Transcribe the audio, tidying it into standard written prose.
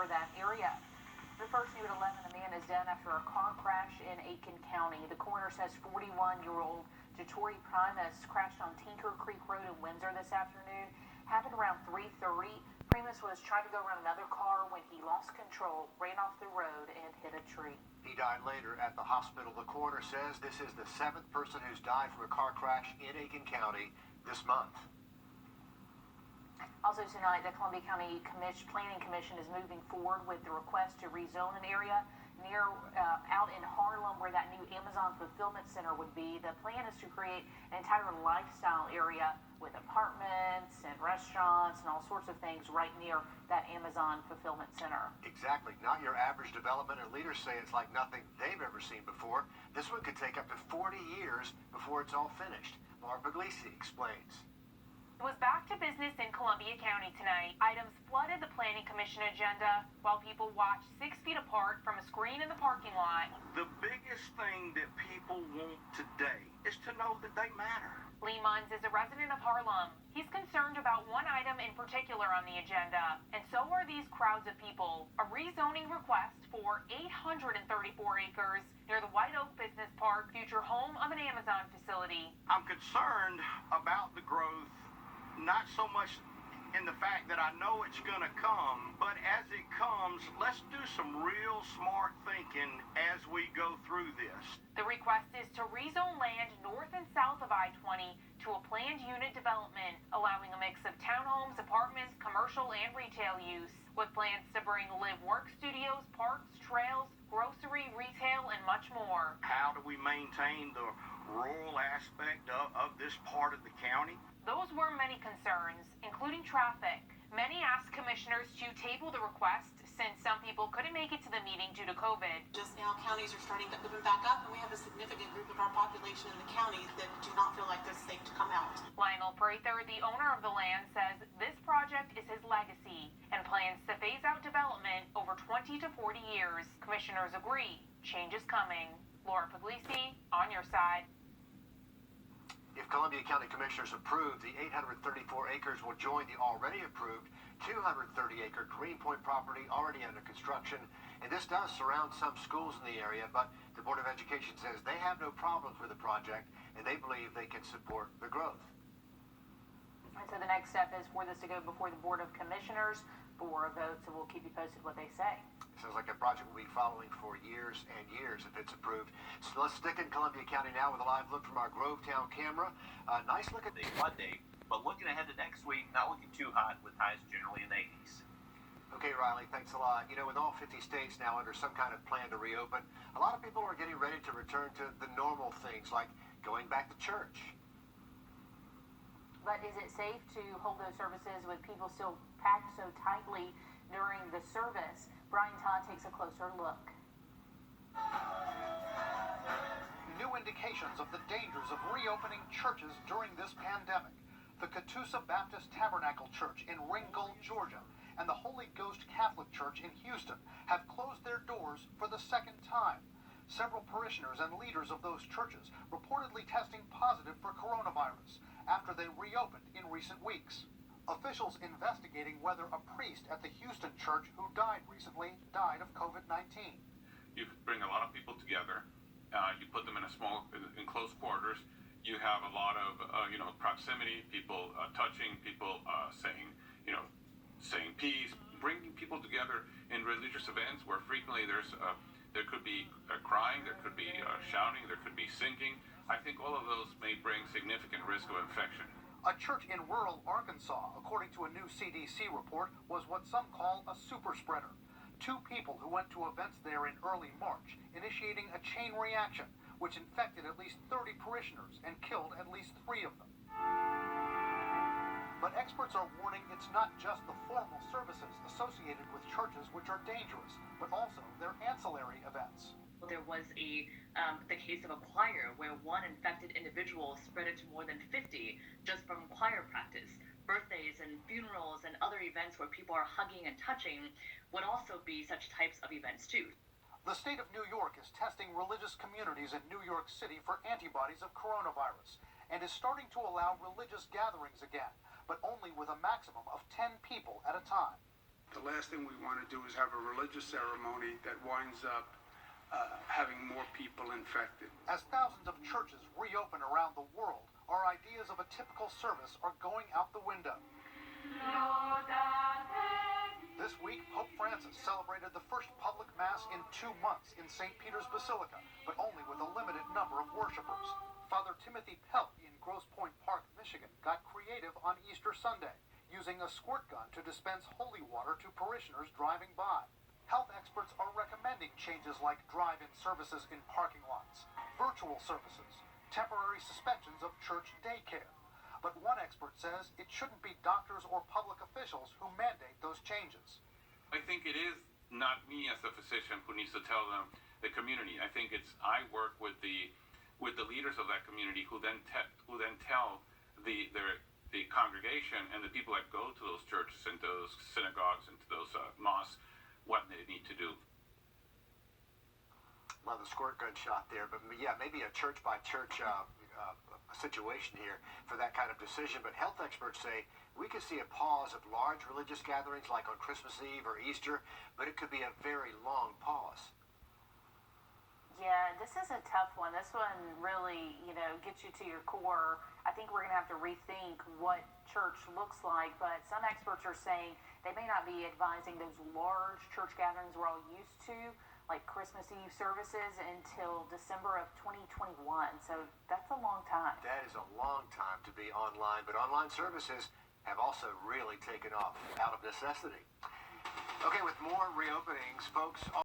for that area. The first new at 11, a man is dead after a car crash in Aiken County. The coroner says 41-year-old Jatori Primus crashed on Tinker Creek Road in Windsor this afternoon. Happened around 3:30. Primus was trying to go around another car when he lost control, ran off the road, and hit a tree. He died later at the hospital. The coroner says this is the 7th person who's died from a car crash in Aiken County this month. Also tonight, the Columbia County Planning Commission is moving forward with the request to rezone an area near out in Harlem where that new Amazon fulfillment center would be. The plan is to create an entire lifestyle area with apartments and restaurants and all sorts of things right near that Amazon fulfillment center. Exactly. Not your average development, and leaders say it's like nothing they've ever seen before. This one could take up to 40 years before it's all finished. Laura Puglisi explains. It was back to business in Columbia County tonight. Items flooded the Planning Commission agenda while people watched 6 feet apart from a screen in the parking lot. The biggest thing that people want today is to know that they matter. Lee Munns is a resident of Harlem. He's concerned about one item in particular on the agenda, and so are these crowds of people. A rezoning request for 834 acres near the White Oak Business Park, future home of an Amazon facility. I'm concerned about the growth, not so much in the fact that I know it's going to come, but as it comes, let's do some real smart thinking as we go through this. The request is to rezone land north and south of I-20 to a planned unit development, allowing a mix of townhomes, apartments, commercial, and retail use, with plans to bring live-work studios, parks, trails, grocery, retail, and much more. How do we maintain the rural aspect of this part of the county? Those were many concerns, including traffic. Many asked commissioners to table the request since some people couldn't make it to the meeting due to COVID. Just now, counties are starting to open back up, and we have a significant group of our population in the counties that do not feel like they're safe to come out. Lionel Prather, the owner of the land, says this project is his legacy and plans to phase out development over 20 to 40 years. Commissioners agree, change is coming. Laura Puglisi, on your side. If Columbia County Commissioners approve, the 834 acres will join the already approved 230-acre Greenpoint property already under construction. And this does surround some schools in the area, but the Board of Education says they have no problems with the project, and they believe they can support the growth. And so the next step is for this to go before the Board of Commissioners for a vote, so we'll keep you posted what they say. Sounds like a project we'll be following for years and years if it's approved. So let's stick in Columbia County now with a live look from our Grovetown camera. Nice look at the Monday, but looking ahead to next week, not looking too hot with highs generally in the 80s. Okay, Riley, thanks a lot. You know, with all 50 states now under some kind of plan to reopen, a lot of people are getting ready to return to the normal things like going back to church. But is it safe to hold those services with people still packed so tightly during the service? Brian Todd takes a closer look. New indications of the dangers of reopening churches during this pandemic. The Catoosa Baptist Tabernacle Church in Ringgold, Georgia, and the Holy Ghost Catholic Church in Houston have closed their doors for the second time. Several parishioners and leaders of those churches reportedly testing positive for coronavirus after they reopened in recent weeks. Officials investigating whether a priest at the Houston church who died recently died of COVID-19. You bring a lot of people together. You put them in a small, in close quarters. You have a lot of, proximity, people touching, people saying peace, bringing people together in religious events where frequently there could be crying, there could be shouting, there could be singing. I think all of those may bring significant risk of infection. A church in rural Arkansas, according to a new CDC report, was what some call a super spreader. 2 people who went to events there in early March, initiating a chain reaction, which infected at least 30 parishioners and killed at least 3 of them. But experts are warning it's not just the formal services associated with churches which are dangerous, but also their ancillary events. There was the case of a choir where one infected individual spread it to more than 50 just from choir practice. Birthdays and funerals and other events where people are hugging and touching would also be such types of events too. The state of New York is testing religious communities in New York City for antibodies of coronavirus and is starting to allow religious gatherings again, but only with a maximum of 10 people at a time. The last thing we want to do is have a religious ceremony that winds up having more people infected. As thousands of churches reopen around the world, our ideas of a typical service are going out the window. This week, Pope Francis celebrated the first public mass in 2 months in St. Peter's Basilica, but only with a limited number of worshipers. Father Timothy Pelt in Grosse Pointe Park, Michigan, got creative on Easter Sunday, using a squirt gun to dispense holy water to parishioners driving by. Health experts are recommending changes like drive-in services in parking lots, virtual services, temporary suspensions of church daycare. But one expert says it shouldn't be doctors or public officials who mandate those changes. I think it is not me as a physician who needs to tell them, the community. I think I work with the leaders of that community who then tell the congregation and the people that go to those churches and those synagogues and to those mosques what they need to do. Well, the squirt gun shot there, but yeah, maybe a church by church situation here for that kind of decision. But health experts say we could see a pause of large religious gatherings like on Christmas Eve or Easter, but it could be a very long pause. Yeah, this is a tough one. This one really, gets you to your core. I think we're going to have to rethink what church looks like, but some experts are saying they may not be advising those large church gatherings we're all used to, like Christmas Eve services, until December of 2021. So that's a long time. That is a long time to be online, but online services have also really taken off out of necessity. Okay, with more reopenings, folks